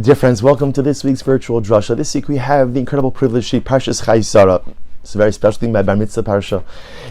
Dear friends, welcome to this week's virtual Drasha. This week we have the incredible privilege to Parshas Chayei. It's a very special thing by Bar Mitzvah Parsha.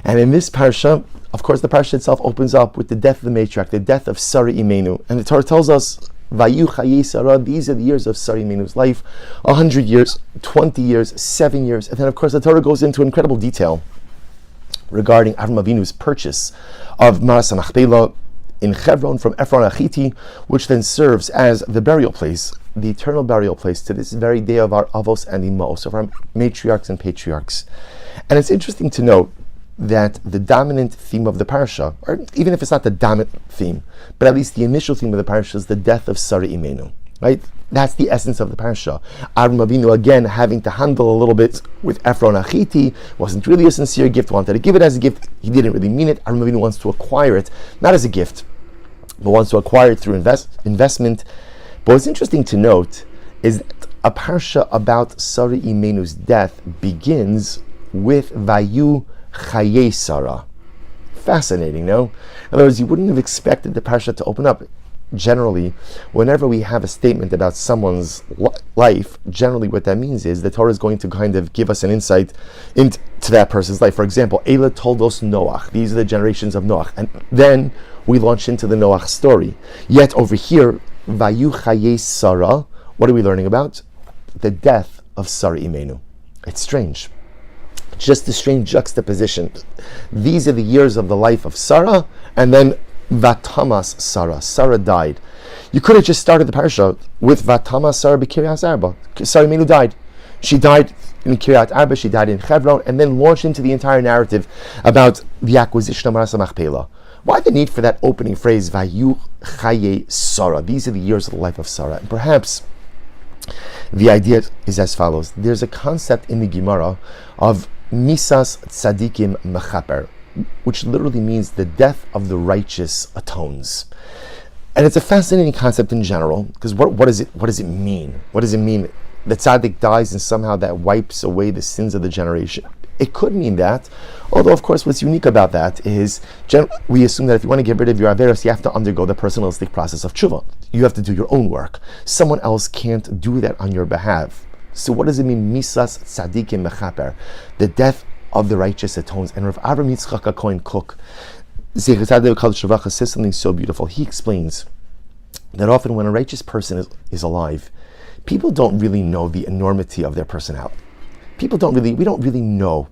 And in this Parsha, of course, the Parsha itself opens up with the death of the matriarch, the death of Sarah Imenu. And the Torah tells us, Vayu Chayei Sarah, these are the years of Sarah Imenu's life, 100 years, 20 years, 7 years. And then, of course, the Torah goes into incredible detail regarding Avram Avinu's purchase of Maras HaMachpelah in Hebron from Ephron Achiti, which then serves as the burial place, the eternal burial place to this very day of our Avos and Imos, of our matriarchs and patriarchs. And it's interesting to note that the dominant theme of the parsha, or even if it's not the dominant theme, but at least the initial theme of the parsha is the death of Sarah Imenu, right? That's the essence of the parsha. Avram Avinu, again, having to handle a little bit with Ephron Achiti, wasn't really a sincere gift, wanted to give it as a gift, he didn't really mean it. Avram Avinu wants to acquire it, not as a gift, but wants to acquire it through investment. But what's interesting to note is that a parsha about Sarah Imenu's death begins with Vayu Chayei Sarah. Fascinating, no? In other words, you wouldn't have expected the parsha to open up. Generally, whenever we have a statement about someone's life, generally what that means is the Torah is going to kind of give us an insight into that person's life. For example, Eila told us Noach. These are the generations of Noach. And then we launch into the Noach story. Yet over here, Vayu Chayei Sarah, what are we learning about? The death of Sarah Imenu. It's strange. Just a strange juxtaposition. These are the years of the life of Sarah, and then Vatamas Sarah. Sarah died. You could have just started the parasha with Vatamas Sarah b'Kiryat Arba. Sarah Imenu died. She died in Kiryat Arba, she died in Hebron, and then launched into the entire narrative about the acquisition of Maras HaMachpelah. Why the need for that opening phrase, Vayu Chayei Sarah? These are the years of the life of Sarah. And perhaps the idea is as follows. There's a concept in the Gemara of Misas Tzaddikim Mechaper, which literally means the death of the righteous atones. And it's a fascinating concept in general, because what does it mean? What does it mean? The tzaddik dies and somehow that wipes away the sins of the generation. It could mean that, although of course what's unique about that is we assume that if you want to get rid of your averos, you have to undergo the personalistic process of tshuva. You have to do your own work. Someone else can't do that on your behalf. So what does it mean, Misas Tzaddikim Mechaper? The death of the righteous atones. And Rav Avram Yitzchak HaKohen Kook says something so beautiful. He explains that often when a righteous person is alive, people don't really know the enormity of their personality. We don't really know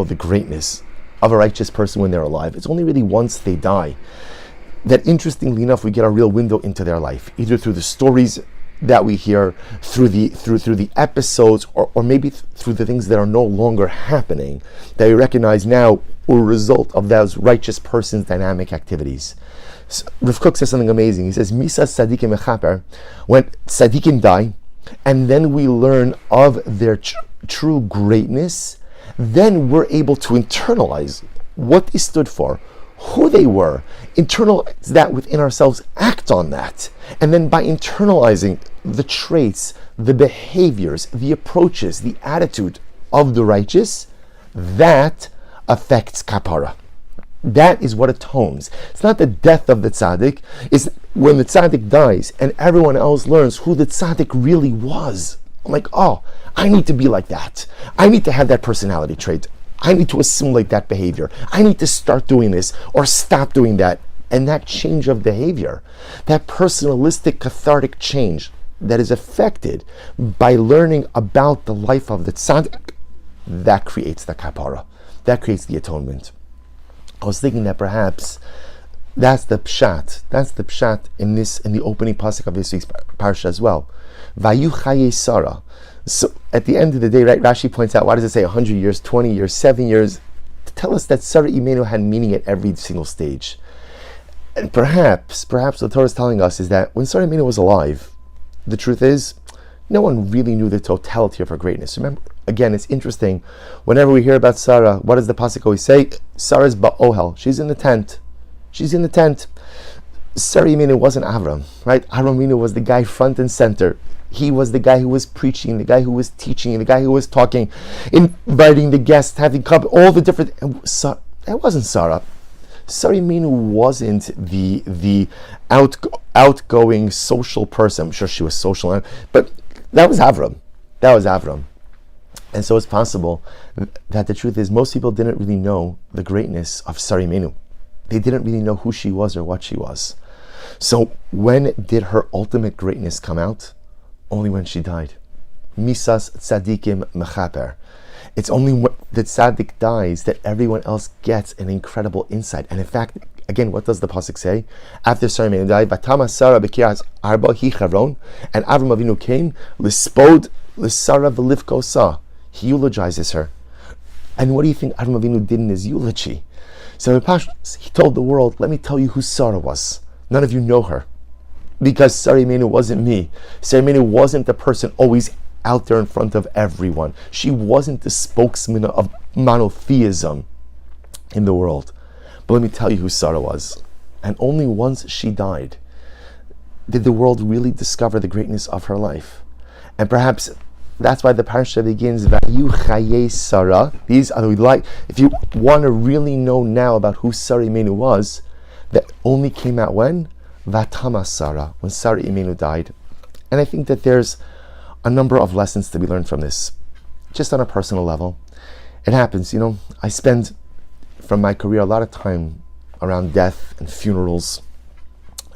the greatness of a righteous person when they're alive. It's only really once they die that, interestingly enough, we get a real window into their life, either through the stories that we hear, through the episodes, or maybe through the things that are no longer happening, that we recognize now were a result of those righteous person's dynamic activities. So, Rav Kook says something amazing. He says, Misas Tzaddikim Mechaper, when tzaddikim die, and then we learn of their true greatness, then we're able to internalize what they stood for, who they were, internalize that within ourselves, act on that. And then by internalizing the traits, the behaviors, the approaches, the attitude of the righteous, that affects kapara. That is what atones. It's not the death of the tzaddik. It's when the tzaddik dies and everyone else learns who the tzaddik really was. I'm like, oh, I need to be like that. I need to have that personality trait. I need to assimilate that behavior. I need to start doing this or stop doing that. And that change of behavior, that personalistic, cathartic change that is affected by learning about the life of the tzaddik, that creates the kapara. That creates the atonement. I was thinking that perhaps that's the pshat. That's the pshat in the opening pasuk of this week's parsha as well. Vayu Chayei Sarah. So at the end of the day, right, Rashi points out, why does it say 100 years, 20 years, 7 years? To tell us that Sarah Imenu had meaning at every single stage. And perhaps what the Torah is telling us is that when Sarah Imenu was alive, the truth is, no one really knew the totality of her greatness. Remember, again, it's interesting. Whenever we hear about Sarah, what does the pasuk always say? Sarah's ba'ohel. She's in the tent. Sarah Imenu wasn't Avram, right? Avram Imenu was the guy front and center. He was the guy who was preaching, the guy who was teaching, the guy who was talking, inviting the guests, having come, all the different. It wasn't Sarah. Sarah Imeinu wasn't the outgoing social person. I'm sure she was social, but that was Avram. That was Avram. And so it's possible that the truth is most people didn't really know the greatness of Sarah Imeinu. They didn't really know who she was or what she was. So when did her ultimate greatness come out? Only when she died. Misas Tzaddikim mechaper. It's only when the tzaddik dies that everyone else gets an incredible insight. And in fact, again, what does the pasuk say? After Sarah Imeinu died, Vatama Sarah b'kiras arba hi chavron, and Avram Avinu came, lispod l'Sarah v'livkosa. He eulogizes her. And what do you think Avram Avinu did in his eulogy? So in Pashtus, he told the world, let me tell you who Sarah was. None of you know her. Because Sarah Imeinu wasn't me. Sarah Imeinu wasn't the person always out there in front of everyone. She wasn't the spokesman of monotheism in the world. But let me tell you who Sarah was. And only once she died did the world really discover the greatness of her life. And perhaps that's why the parasha begins, Vayu Chayei Sarah. These are if you want to really know now about who Sarah Imeinu was, that only came out when? Vatama Sarah, when Sarah Imeinu died. And I think that there's a number of lessons to be learned from this, just on a personal level. It happens, I spend, from my career, a lot of time around death and funerals,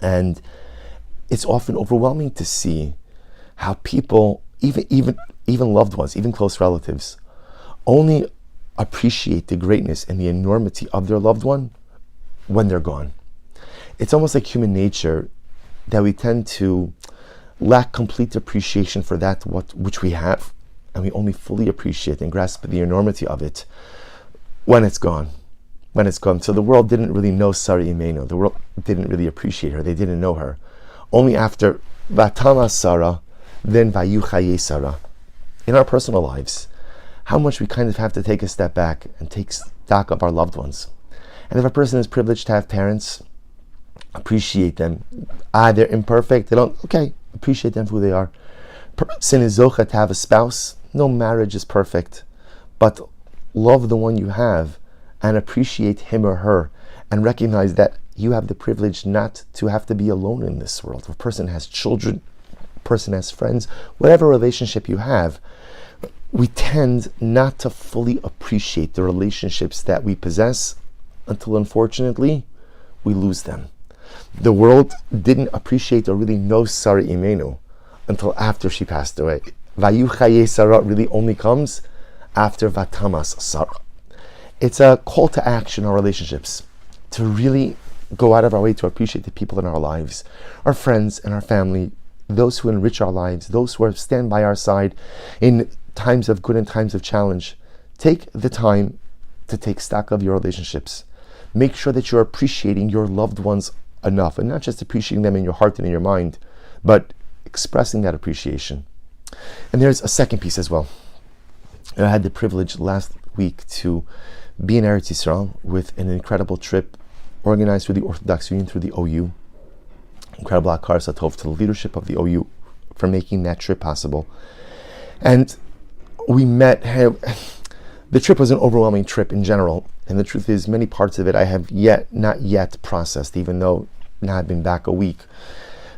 and it's often overwhelming to see how people, even loved ones, even close relatives, only appreciate the greatness and the enormity of their loved one when they're gone. It's almost like human nature that we tend to lack complete appreciation for that which we have, and we only fully appreciate and grasp the enormity of it when it's gone. When it's gone. So the world didn't really know Sarah Imeinu. The world didn't really appreciate her. They didn't know her. Only after Vatama Sarah, then Vayu Chayei Sarah. In our personal lives, how much we kind of have to take a step back and take stock of our loved ones. And if a person is privileged to have parents, appreciate them. They're imperfect. They don't. Okay, appreciate them for who they are. Sin is zocha to have a spouse. No marriage is perfect, but love the one you have and appreciate him or her, and recognize that you have the privilege not to have to be alone in this world. If a person has children, a person has friends, whatever relationship you have, we tend not to fully appreciate the relationships that we possess until, unfortunately, we lose them. The world didn't appreciate or really know Sarah Imeinu until after she passed away. Vayu Chayei Sarah really only comes after Vatamas Sarah. It's a call to action in our relationships, to really go out of our way to appreciate the people in our lives, our friends and our family, those who enrich our lives, those who stand by our side in times of good and times of challenge. Take the time to take stock of your relationships. Make sure that you're appreciating your loved ones enough, and not just appreciating them in your heart and in your mind, but expressing that appreciation. And there's a second piece as well. I had the privilege last week to be in Eretz Yisrael with an incredible trip organized through the Orthodox Union, through the OU. Incredible Akar Satov to the leadership of the OU for making that trip possible. And we met, the trip was an overwhelming trip in general, and the truth is many parts of it I have not yet processed, even though now I've been back a week.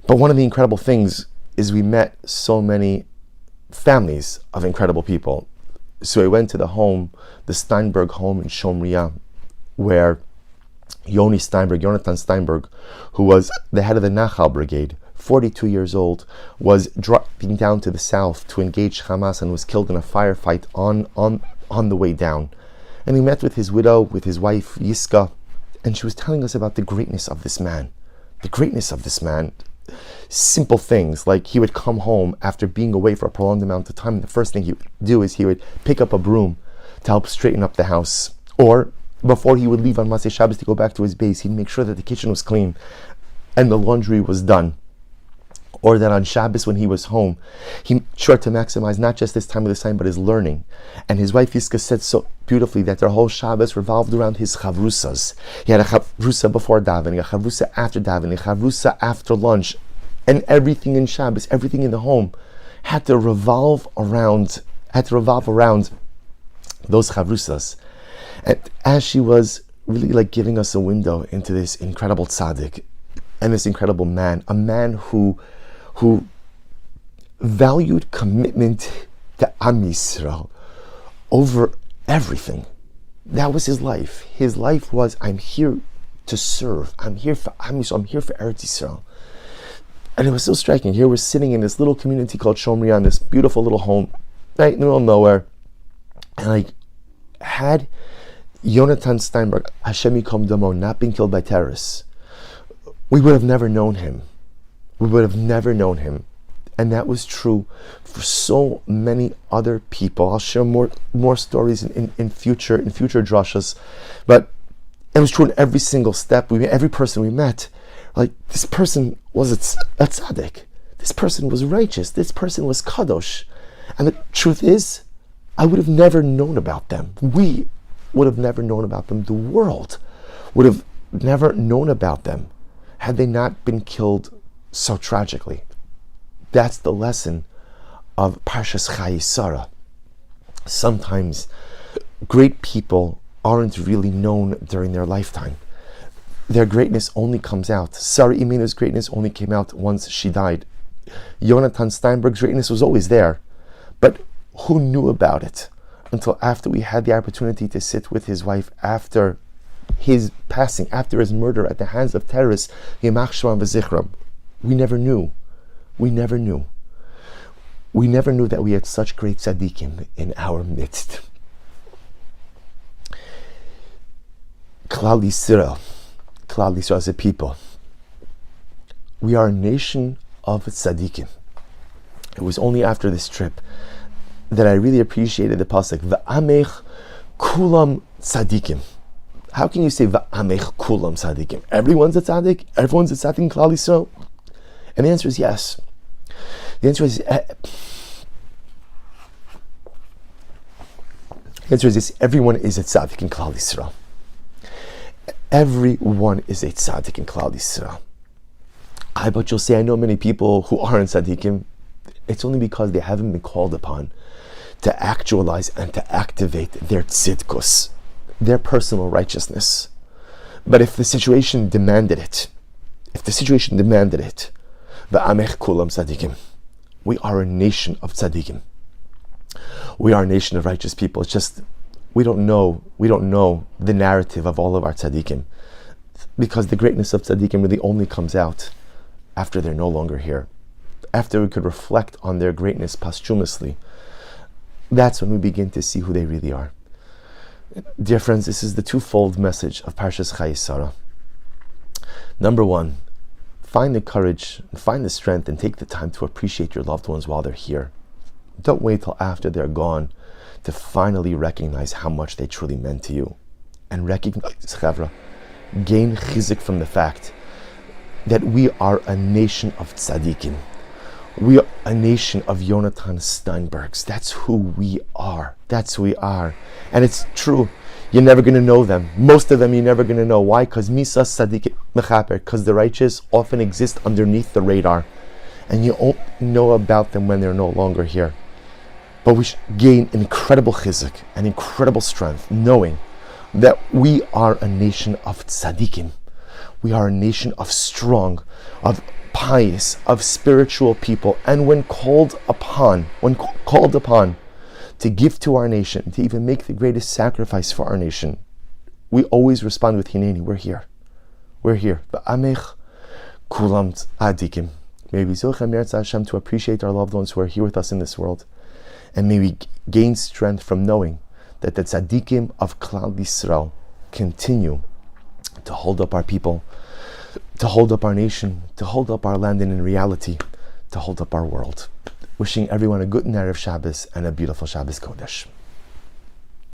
But one of the incredible things is we met so many families of incredible people. So I went to the home, the Steinberg home in Shomria, where Yonatan Steinberg, who was the head of the Nachal Brigade, 42 years old, was dropping down to the south to engage Hamas and was killed in a firefight on the way down. And he met with his widow, with his wife Yiska, and she was telling us about the greatness of this man. The greatness of this man. Simple things, like he would come home after being away for a prolonged amount of time, and the first thing he would do is he would pick up a broom to help straighten up the house. Or before he would leave on Masei Shabbos to go back to his base, he'd make sure that the kitchen was clean and the laundry was done. Or that on Shabbos when he was home, he made sure to maximize not just his time with his son, but his learning. And his wife Yiska said so beautifully that their whole Shabbos revolved around his chavrusas. He had a chavrusa before davening, a chavrusa after davening, a chavrusa after lunch, and everything in Shabbos, everything in the home, had to revolve around those chavrusas. And as she was really like giving us a window into this incredible tzaddik and this incredible man, a man who valued commitment to Am Yisrael over everything. That was his life. His life was, I'm here to serve. I'm here for Am Yisrael. I'm here for Eretz Yisrael. And it was so striking. Here we're sitting in this little community called Shomrian, this beautiful little home, right in the middle of nowhere. And like, had Yonatan Steinberg, Hashem Yikom Damo, not been killed by terrorists, we would have never known him. We would have never known him. And that was true for so many other people. I'll share more stories in future drashas. But it was true in every single step. Every person we met, like, this person was a tzaddik. This person was righteous. This person was kadosh. And the truth is, I would have never known about them. We would have never known about them. The world would have never known about them had they not been killed so tragically. That's the lesson of Parshas Chayei. Sometimes great people aren't really known during their lifetime. Their greatness only comes out. Sarah Imenu's greatness only came out once she died. Yonatan Steinberg's greatness was always there, but who knew about it until after we had the opportunity to sit with his wife after his passing, after his murder at the hands of terrorists, Yemach Shemam V'Zichram. We never knew. We never knew. We never knew that we had such great tzaddikim in our midst. Klal Yisrael as a people. We are a nation of tzaddikim. It was only after this trip that I really appreciated the pasuk, V'amech kulam tzaddikim. How can you say V'amech kulam tzaddikim? Everyone's a tzaddik? Everyone's a tzaddik in Klal Yisrael? And the answer is yes. The answer is yes, everyone is a tzaddik in Klal Yisrael. Everyone is a tzaddik in Klal Yisrael. But you'll say, I know many people who aren't tzaddikim. It's only because they haven't been called upon to actualize and to activate their tzidkus, their personal righteousness. But if the situation demanded it, V'amech kulam tzaddikim. We are a nation of tzaddikim. We are a nation of righteous people. It's just, we don't know the narrative of all of our tzaddikim, because the greatness of tzaddikim really only comes out after they're no longer here. After we could reflect on their greatness posthumously, that's when we begin to see who they really are. Dear friends, this is the twofold message of Parshas Chayei. Number one, find the courage, and find the strength, and take the time to appreciate your loved ones while they're here. Don't wait till after they're gone to finally recognize how much they truly meant to you. And recognize, chavra, gain chizik from the fact that we are a nation of tzaddikim. We are a nation of Yonatan Steinbergs. That's who we are. That's who we are. And it's true. You're never going to know them. Most of them you're never going to know. Why? Because Misa Tzaddik Mechaper. Because the righteous often exist underneath the radar. And you won't know about them when they're no longer here. But we should gain an incredible chizuk, an incredible strength, knowing that we are a nation of tzaddikim. We are a nation of strong, of pious, of spiritual people. And when called upon to give to our nation, to even make the greatest sacrifice for our nation, we always respond with Hineni, we're here. We're here. V'amech kulam tzaddikim. May we zochem Eretz Hashem to appreciate our loved ones who are here with us in this world. And may we gain strength from knowing that the tzaddikim of Klal Yisrael continue to hold up our people, to hold up our nation, to hold up our land, and in reality, to hold up our world. Wishing everyone a good Erev Shabbos and a beautiful Shabbos Kodesh.